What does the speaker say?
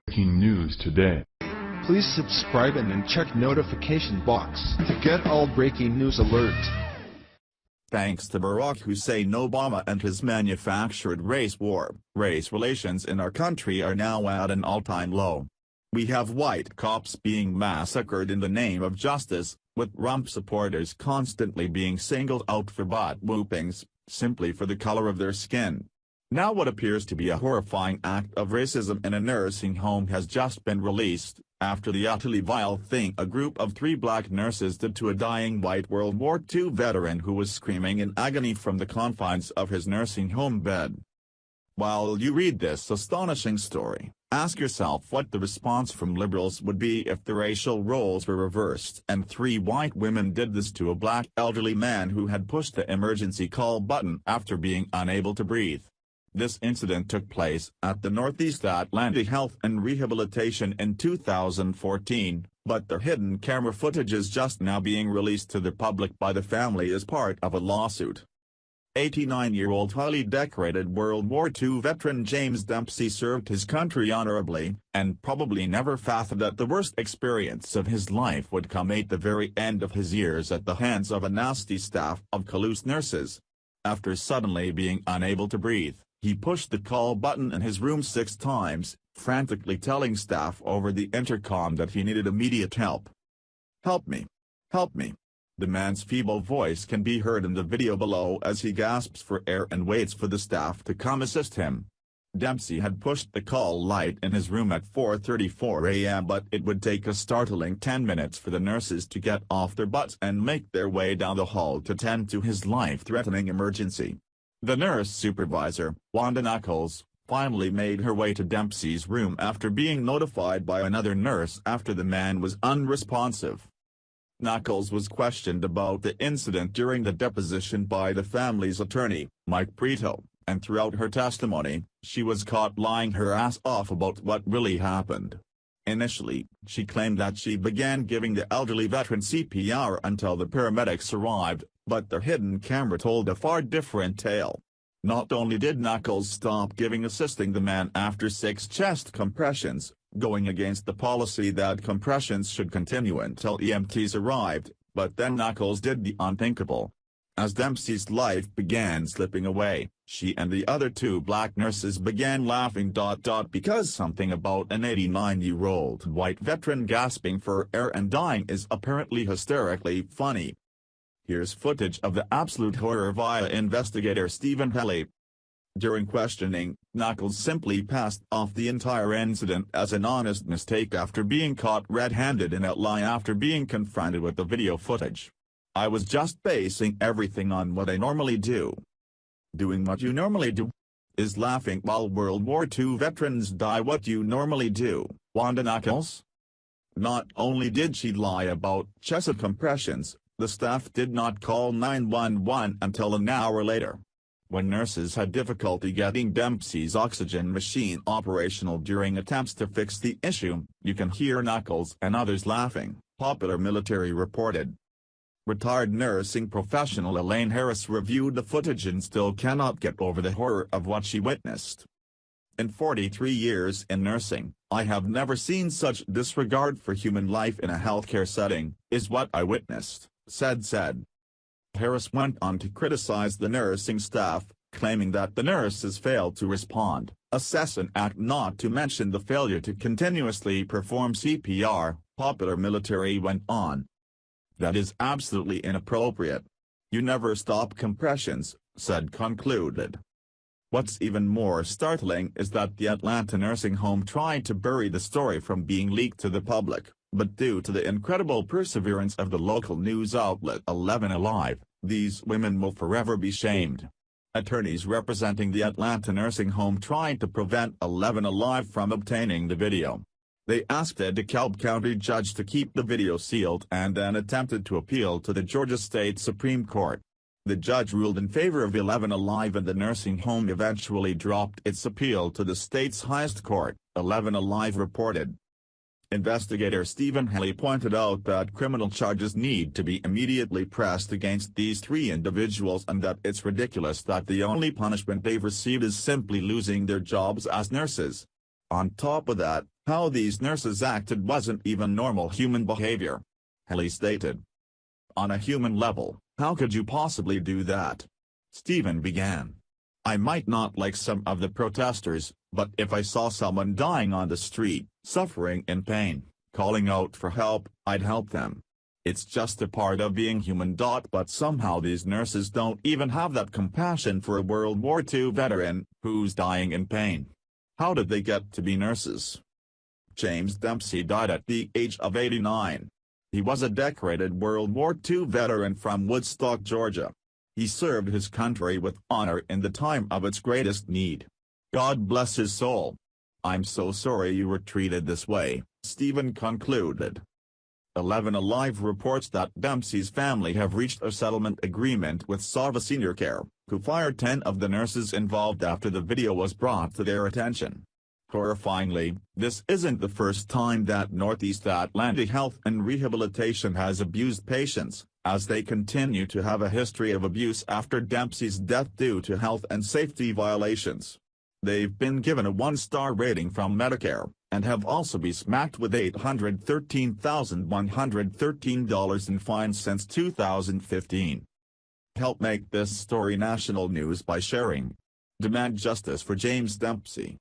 Breaking news today. Please subscribe and then check notification box to get all breaking news alerts. Thanks to Barack Hussein Obama and his manufactured race war, race relations in our country are now at an all-time low. We have white cops being massacred in the name of justice, with Trump supporters constantly being singled out for butt whoopings, simply for the color of their skin. Now what appears to be a horrifying act of racism in a nursing home has just been released, after the utterly vile thing a group of 3 black nurses did to a dying white World War II veteran who was screaming in agony from the confines of his nursing home bed. While you read this astonishing story, ask yourself what the response from liberals would be if the racial roles were reversed and 3 white women did this to a black elderly man who had pushed the emergency call button after being unable to breathe. This incident took place at the Northeast Atlanta Health and Rehabilitation in 2014, but the hidden camera footage is just now being released to the public by the family as part of a lawsuit. 89-year-old highly decorated World War II veteran James Dempsey served his country honorably, and probably never fathomed that the worst experience of his life would come at the very end of his years at the hands of a nasty staff of callous nurses. After suddenly being unable to breathe, he pushed the call button in his room 6 times, frantically telling staff over the intercom that he needed immediate help. "Help me! Help me!" The man's feeble voice can be heard in the video below as he gasps for air and waits for the staff to come assist him. Dempsey had pushed the call light in his room at 4:34 a.m. but it would take a startling 10 minutes for the nurses to get off their butts and make their way down the hall to tend to his life-threatening emergency. The nurse supervisor, Wanda Knuckles, finally made her way to Dempsey's room after being notified by another nurse after the man was unresponsive. Knuckles was questioned about the incident during the deposition by the family's attorney, Mike Preto, and throughout her testimony, she was caught lying her ass off about what really happened. Initially, she claimed that she began giving the elderly veteran CPR until the paramedics arrived, but the hidden camera told a far different tale. Not only did Knuckles stop assisting the man after 6 chest compressions, going against the policy that compressions should continue until EMTs arrived, but then Knuckles did the unthinkable. As Dempsey's life began slipping away, she and the other 2 black nurses began laughing. Because something about an 89-year-old white veteran gasping for air and dying is apparently hysterically funny. Here's footage of the absolute horror via investigator Stephen Haley. During questioning, Knuckles simply passed off the entire incident as an honest mistake after being caught red-handed in a lie after being confronted with the video footage. "I was just basing everything on what I normally do." Doing what you normally do? Is laughing while World War II veterans die what you normally do, Wanda Knuckles? Not only did she lie about chest compressions, the staff did not call 911 until an hour later. When nurses had difficulty getting Dempsey's oxygen machine operational during attempts to fix the issue, you can hear Knuckles and others laughing, Popular Military reported. Retired nursing professional Elaine Harris reviewed the footage and still cannot get over the horror of what she witnessed. "In 43 years in nursing, I have never seen such disregard for human life in a healthcare setting, is what I witnessed," said. Harris went on to criticize the nursing staff, claiming that the nurses failed to respond, assess and act, not to mention the failure to continuously perform CPR, Popular Military went on. "That is absolutely inappropriate. You never stop compressions," concluded. What's even more startling is that the Atlanta nursing home tried to bury the story from being leaked to the public, but due to the incredible perseverance of the local news outlet 11 Alive, these women will forever be shamed. Attorneys representing the Atlanta nursing home tried to prevent 11 Alive from obtaining the video. They asked a DeKalb County judge to keep the video sealed and then attempted to appeal to the Georgia State Supreme Court. The judge ruled in favor of 11 Alive and the nursing home eventually dropped its appeal to the state's highest court, 11 Alive reported. Investigator Stephen Haley pointed out that criminal charges need to be immediately pressed against these 3 individuals and that it's ridiculous that the only punishment they've received is simply losing their jobs as nurses. On top of that, how these nurses acted wasn't even normal human behavior. Haley stated. On a human level, how could you possibly do that? Stephen began. I might not like some of the protesters, but if I saw someone dying on the street, suffering in pain, calling out for help, I'd help them. It's just a part of being human. But somehow these nurses don't even have that compassion for a World War II veteran, who's dying in pain. How did they get to be nurses? James Dempsey died at the age of 89. He was a decorated World War II veteran from Woodstock, Georgia. He served his country with honor in the time of its greatest need. God bless his soul. I'm so sorry you were treated this way, Stephen concluded. 11 Alive reports that Dempsey's family have reached a settlement agreement with Sava Senior Care, who fired 10 of the nurses involved after the video was brought to their attention. Horrifyingly, this isn't the first time that Northeast Atlanta Health and Rehabilitation has abused patients, as they continue to have a history of abuse after Dempsey's death due to health and safety violations. They've been given a 1-star rating from Medicare, and have also been smacked with $813,113 in fines since 2015. Help make this story national news by sharing. Demand justice for James Dempsey.